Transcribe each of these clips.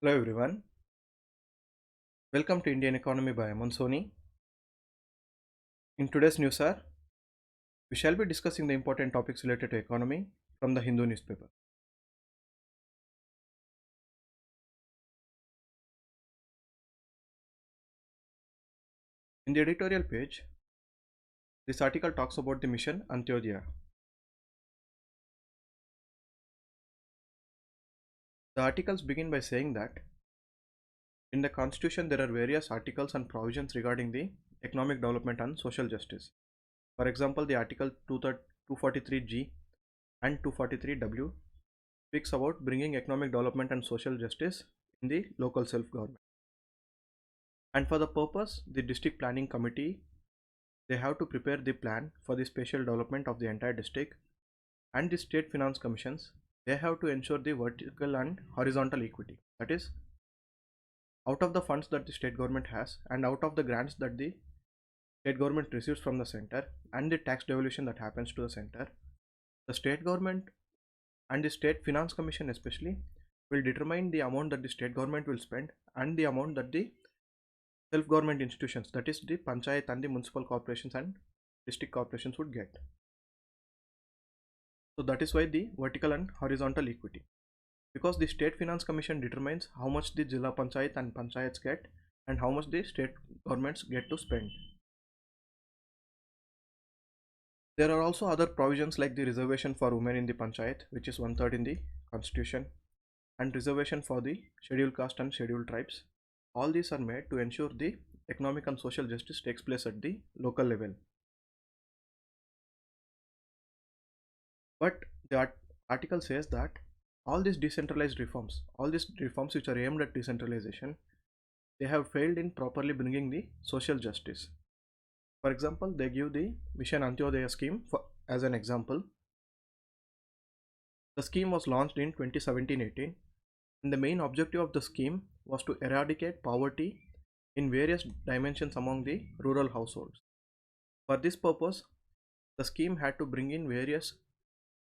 Hello everyone, welcome to Indian Economy by Aman Soni. In today's news, sir, we shall be discussing the important topics related to economy from the Hindu newspaper. In the editorial page, this article talks about the mission Antyodaya. The articles begin by saying that in the constitution there are various articles and provisions regarding the economic development and social justice. For example, the article 243G and 243W speaks about bringing economic development and social justice in the local self-government. And for the purpose, the district planning committee, they have to prepare the plan for the spatial development of the entire district, and the state finance commissions, they have to ensure the vertical and horizontal equity. That is, out of the funds that the state government has and out of the grants that the state government receives from the center and the tax devolution that happens to the center, the state government and the state finance commission especially will determine the amount that the state government will spend and the amount that the self-government institutions, that is the panchayat and the municipal corporations and district corporations, would get. So that is why the vertical and horizontal equity, because the state finance commission determines how much the Jilla Panchayat and Panchayats get and how much the state governments get to spend. There are also other provisions like the reservation for women in the Panchayat, which is 1/3 in the constitution, and reservation for the scheduled caste and scheduled tribes. All these are made to ensure the economic and social justice takes place at the local level. But the article says that all these decentralized reforms, all these reforms which are aimed at decentralization, they have failed in properly bringing the social justice. For example, they give the Mission Antyodaya scheme as an example. The scheme was launched in 2017-18, and the main objective of the scheme was to eradicate poverty in various dimensions among the rural households. For this purpose, the scheme had to bring in various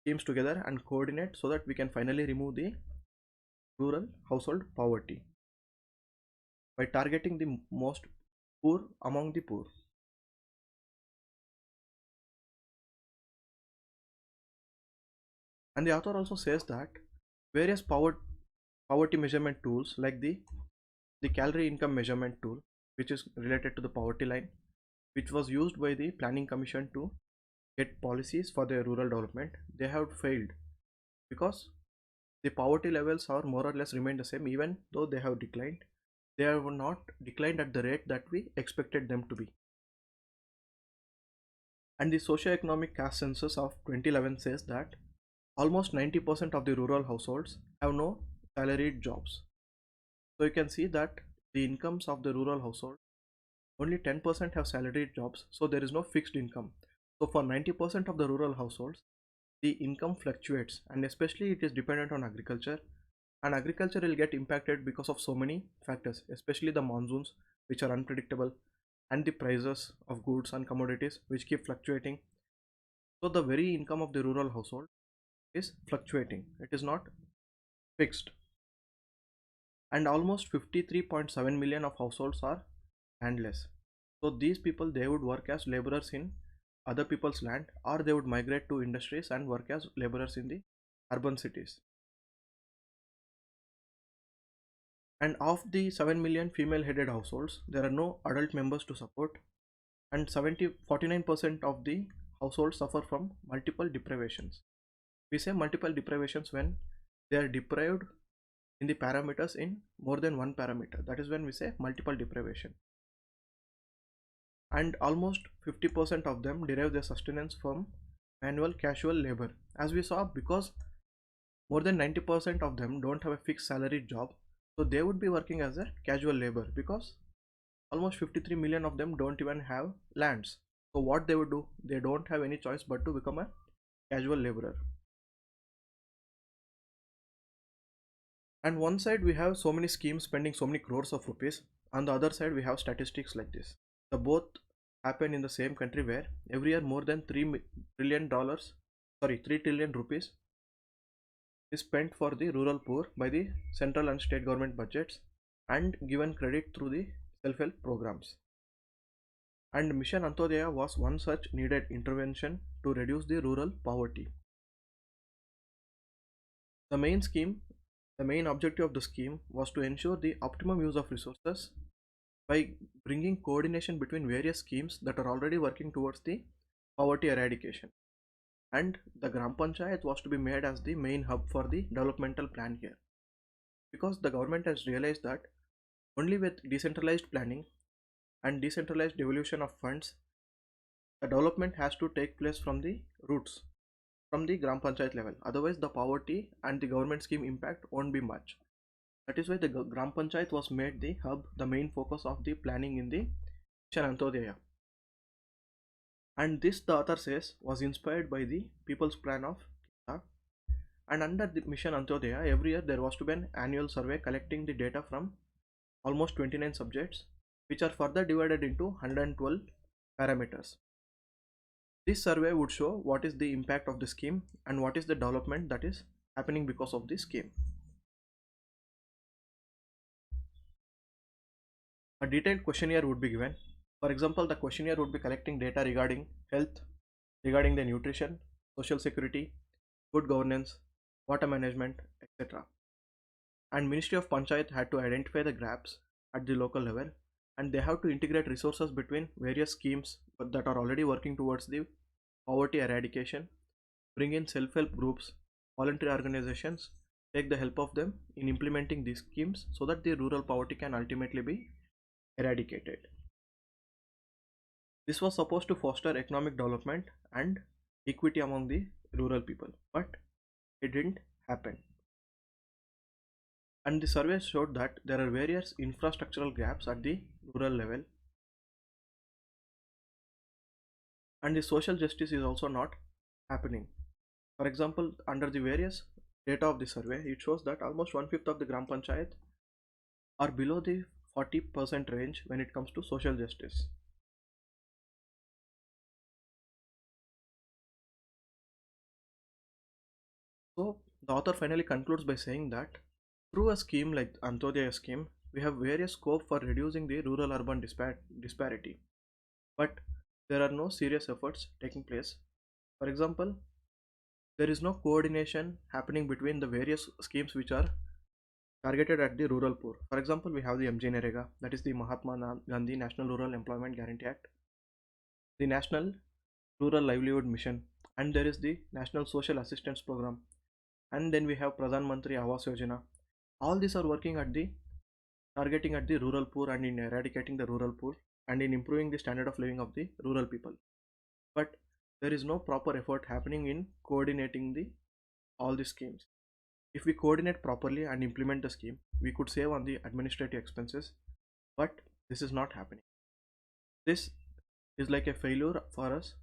schemes together and coordinate so that we can finally remove the rural household poverty by targeting the most poor among the poor. And the author also says that various poverty measurement tools like the calorie income measurement tool, which is related to the poverty line, which was used by the planning commission to get policies for their rural development, they have failed because the poverty levels are more or less remained the same. Even though they have declined, they have not declined at the rate that we expected them to be. And the socio-economic caste census of 2011 says that almost 90% of the rural households have no salaried jobs. So you can see that the incomes of the rural household, only 10% have salaried jobs, so there is no fixed income. So for 90% of the rural households, the income fluctuates, and especially it is dependent on agriculture, and agriculture will get impacted because of so many factors, especially the monsoons, which are unpredictable, and the prices of goods and commodities which keep fluctuating. So the very income of the rural household is fluctuating, it is not fixed. And almost 53.7 million of households are landless. So these people, they would work as laborers in other people's land, or they would migrate to industries and work as laborers in the urban cities. And of the 7 million female headed households, there are no adult members to support, and 49% of the households suffer from multiple deprivations. We say multiple deprivations when they are deprived in the parameters in more than one parameter. That is when we say multiple deprivation. And almost 50% of them derive their sustenance from manual casual labor. As we saw, because more than 90% of them don't have a fixed salaried job, so they would be working as a casual labor, because almost 53 million of them don't even have lands. So what they would do, they don't have any choice but to become a casual laborer. And one side we have so many schemes spending so many crores of rupees, on the other side we have statistics like this. The both happen in the same country, where every year more than $3 trillion, sorry, 3 trillion rupees is spent for the rural poor by the central and state government budgets and given credit through the self-help programs. And Mission Antodaya was one such needed intervention to reduce the rural poverty. The main scheme, the main objective of the scheme was to ensure the optimum use of resources by bringing coordination between various schemes that are already working towards the poverty eradication. And the Gram Panchayat was to be made as the main hub for the developmental plan here, because the government has realized that only with decentralized planning and decentralized devolution of funds, the development has to take place from the roots, from the Gram Panchayat level. Otherwise, the poverty and the government scheme impact won't be much. That is why the Gram Panchayat was made the hub, the main focus of the planning in the Mission Antodaya. And this, the author says, was inspired by the People's Plan of India. And under the Mission Antodaya, every year there was to be an annual survey collecting the data from almost 29 subjects, which are further divided into 112 parameters. This survey would show what is the impact of the scheme and what is the development that is happening because of this scheme. A detailed questionnaire would be given. For example, the questionnaire would be collecting data regarding health, regarding the nutrition, social security, good governance, water management, etc. And Ministry of Panchayat had to identify the gaps at the local level, and they have to integrate resources between various schemes that are already working towards the poverty eradication, bring in self-help groups, voluntary organizations, take the help of them in implementing these schemes so that the rural poverty can ultimately be eradicated. This was supposed to foster economic development and equity among the rural people, but it didn't happen. And the survey showed that there are various infrastructural gaps at the rural level, and the social justice is also not happening. For example, under the various data of the survey, it shows that almost one-fifth of the Gram Panchayat are below the 40% range when it comes to social justice. So the author finally concludes by saying that through a scheme like Antyodaya scheme, we have various scope for reducing the rural-urban disparity, but there are no serious efforts taking place. For example, there is no coordination happening between the various schemes which are targeted at the rural poor. For example, we have the MJ Narega, that is the Mahatma Gandhi National Rural Employment Guarantee Act, the National Rural Livelihood Mission, and there is the National Social Assistance Program, and then we have Pradhan Mantri Awas Yojana. All these are working at the targeting at the rural poor and in eradicating the rural poor and in improving the standard of living of the rural people. But there is no proper effort happening in coordinating the all the schemes. If we coordinate properly and implement the scheme, we could save on the administrative expenses, but this is not happening. This is like a failure for us,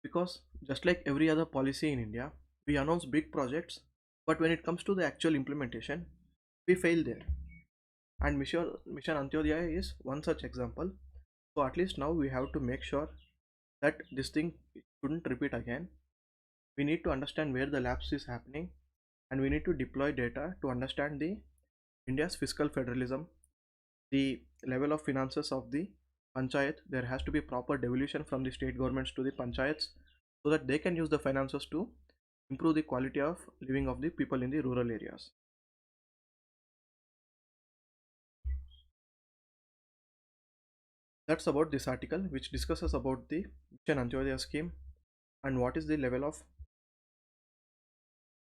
because just like every other policy in India, we announce big projects, but when it comes to the actual implementation, we fail there. And Mission Antyodaya is one such example. So at least now we have to make sure that this thing shouldn't repeat again. We need to understand where the lapse is happening, and we need to deploy data to understand the India's fiscal federalism, the level of finances of the panchayat. There has to be proper devolution from the state governments to the panchayats so that they can use the finances to improve the quality of living of the people in the rural areas. That's about this article, which discusses about the Mission Antyodaya scheme and what is the level of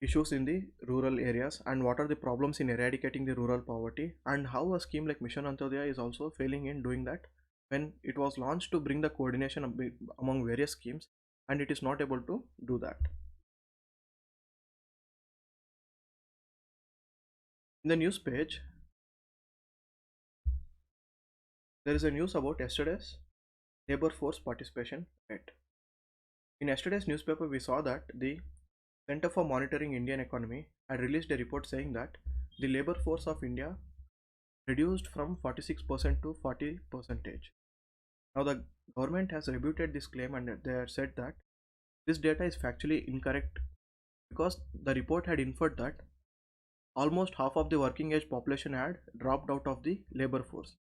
issues in the rural areas and what are the problems in eradicating the rural poverty, and how a scheme like Mission Antyodaya is also failing in doing that when it was launched to bring the coordination among various schemes, and it is not able to do that. In the news page, there is a news about yesterday's labor force participation rate. In yesterday's newspaper, we saw that the Center for Monitoring Indian Economy had released a report saying that the labor force of India reduced from 46% to 40%. Now the government has rebutted this claim and they have said that this data is factually incorrect because the report had inferred that almost half of the working age population had dropped out of the labor force.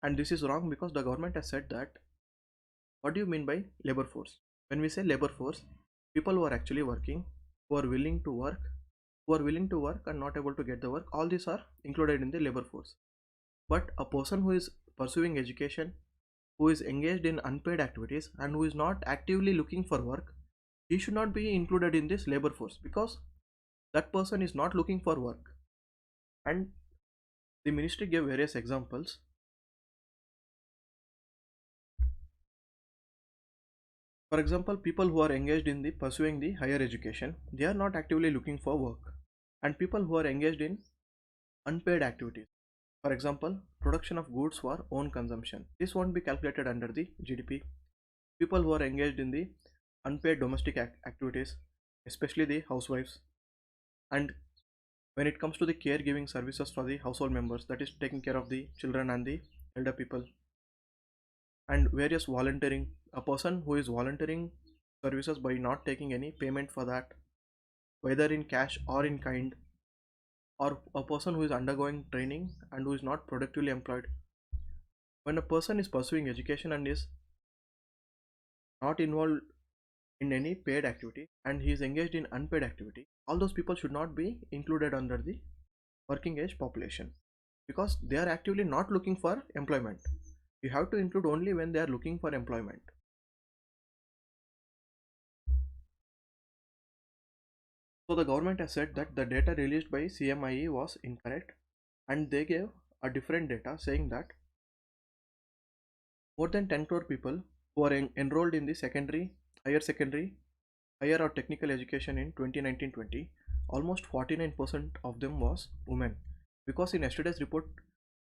And this is wrong because the government has said that, what do you mean by labor force? When we say labor force, people who are actually working, who are willing to work, and not able to get the work, all these are included in the labor force. But a person who is pursuing education, who is engaged in unpaid activities, and who is not actively looking for work, he should not be included in this labor force because that person is not looking for work. And the ministry gave various examples. For example, people who are engaged in the pursuing the higher education, they are not actively looking for work. And people who are engaged in unpaid activities, for example, production of goods for own consumption, this won't be calculated under the GDP. People who are engaged in the unpaid domestic activities, especially the housewives, and when it comes to the caregiving services for the household members, that is taking care of the children and the elder people, and various volunteering, a person who is volunteering services by not taking any payment for that, whether in cash or in kind, or a person who is undergoing training and who is not productively employed. When a person is pursuing education and is not involved in any paid activity and he is engaged in unpaid activity, all those people should not be included under the working age population because they are actively not looking for employment. You have to include only when they are looking for employment. So the government has said that the data released by CMIE was incorrect, and they gave a different data saying that more than 10 crore people who are enrolled in the higher secondary, higher or technical education in 2019-20, almost 49% of them was women. Because in yesterday's report,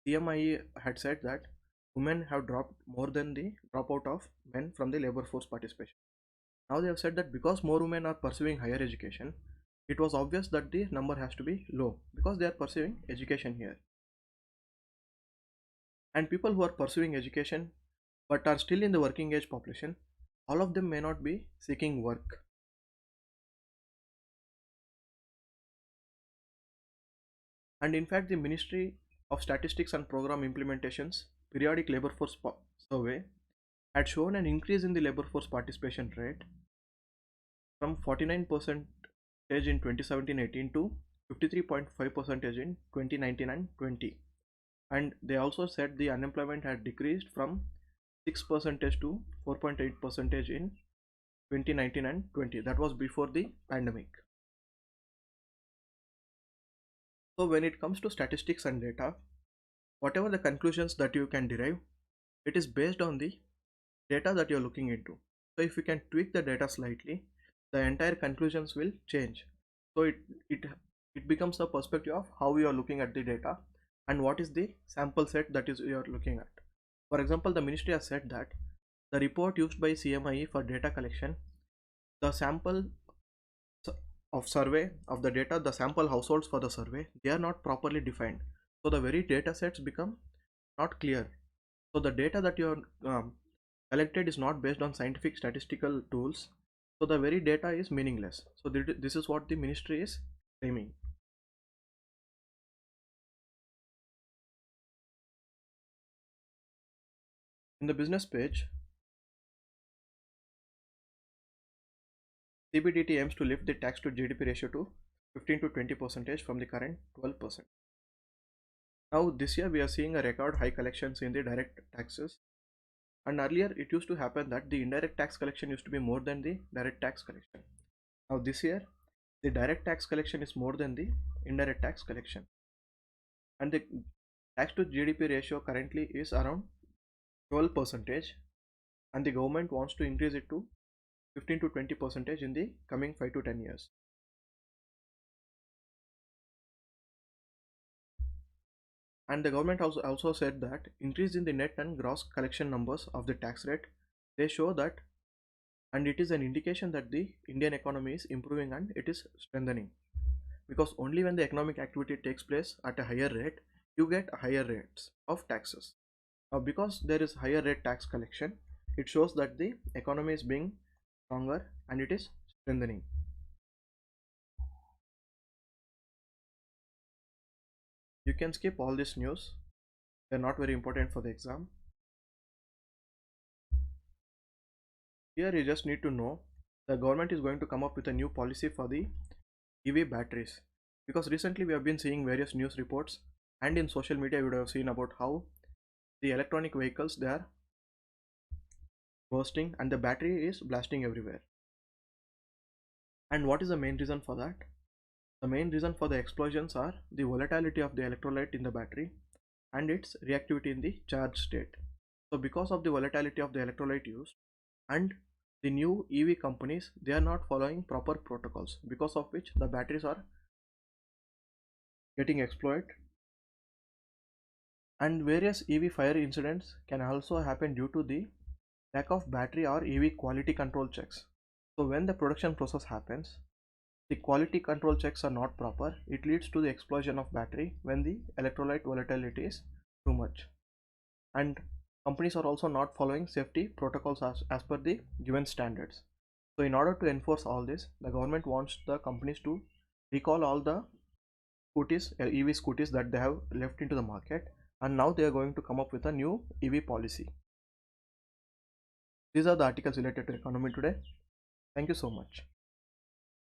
CMIE had said that women have dropped more than the dropout of men from the labor force participation. Now they have said that because more women are pursuing higher education, it was obvious that the number has to be low because they are pursuing education here. And people who are pursuing education but are still in the working age population, all of them may not be seeking work. And in fact, the Ministry of Statistics and Program Implementation's periodic labor force survey had shown an increase in the labor force participation rate from 49% in 2017-18 to 53.5% in 2019 and 20. And they also said the unemployment had decreased from 6% to 4.8% in 2019 and 20. That was before the pandemic. So when it comes to statistics and data, whatever the conclusions that you can derive, it is based on the data that you're looking into. So if you can tweak the data slightly, the entire conclusions will change. So it it becomes a perspective of how you are looking at the data and what is the sample set that is you are looking at. For example, the ministry has said that the report used by CMIE for data collection, the sample of survey of the data, the sample households for the survey, they are not properly defined. So the very data sets become not clear. So the data that you are collected is not based on scientific statistical tools. So the very data is meaningless. So this is what the ministry is claiming. In the business page, CBDT aims to lift the tax to GDP ratio to 15 to 20% from the current 12%. Now this year we are seeing a record high collections in the direct taxes, and earlier it used to happen that the indirect tax collection used to be more than the direct tax collection. Now this year the direct tax collection is more than the indirect tax collection, and the tax to GDP ratio currently is around 12%, and the government wants to increase it to 15 to 20% in the coming 5 to 10 years. And the government also said that increase in the net and gross collection numbers of the tax rate, they show that, and it is an indication that the Indian economy is improving and it is strengthening, because only when the economic activity takes place at a higher rate, you get higher rates of taxes. Now because there is higher rate tax collection, it shows that the economy is being stronger and it is strengthening. You can skip all this news, they're not very important for the exam. Here you just need to know the government is going to come up with a new policy for the EV batteries, because recently we have been seeing various news reports and in social media you would have seen about how the electronic vehicles they are bursting and the battery is blasting everywhere. And what is the main reason for that? The main reason for the explosions are the volatility of the electrolyte in the battery and its reactivity in the charged state. So because of the volatility of the electrolyte used and the new EV companies, they are not following proper protocols, because of which the batteries are getting exploited, and various EV fire incidents can also happen due to the lack of battery or EV quality control checks. So when the production process happens, the quality control checks are not proper, it leads to the explosion of battery when the electrolyte volatility is too much. And companies are also not following safety protocols as per the given standards. So in order to enforce all this, the government wants the companies to recall all the scooties, EV scooties that they have left into the market, and now they are going to come up with a new EV policy. These are the articles related to economy today. Thank you so much.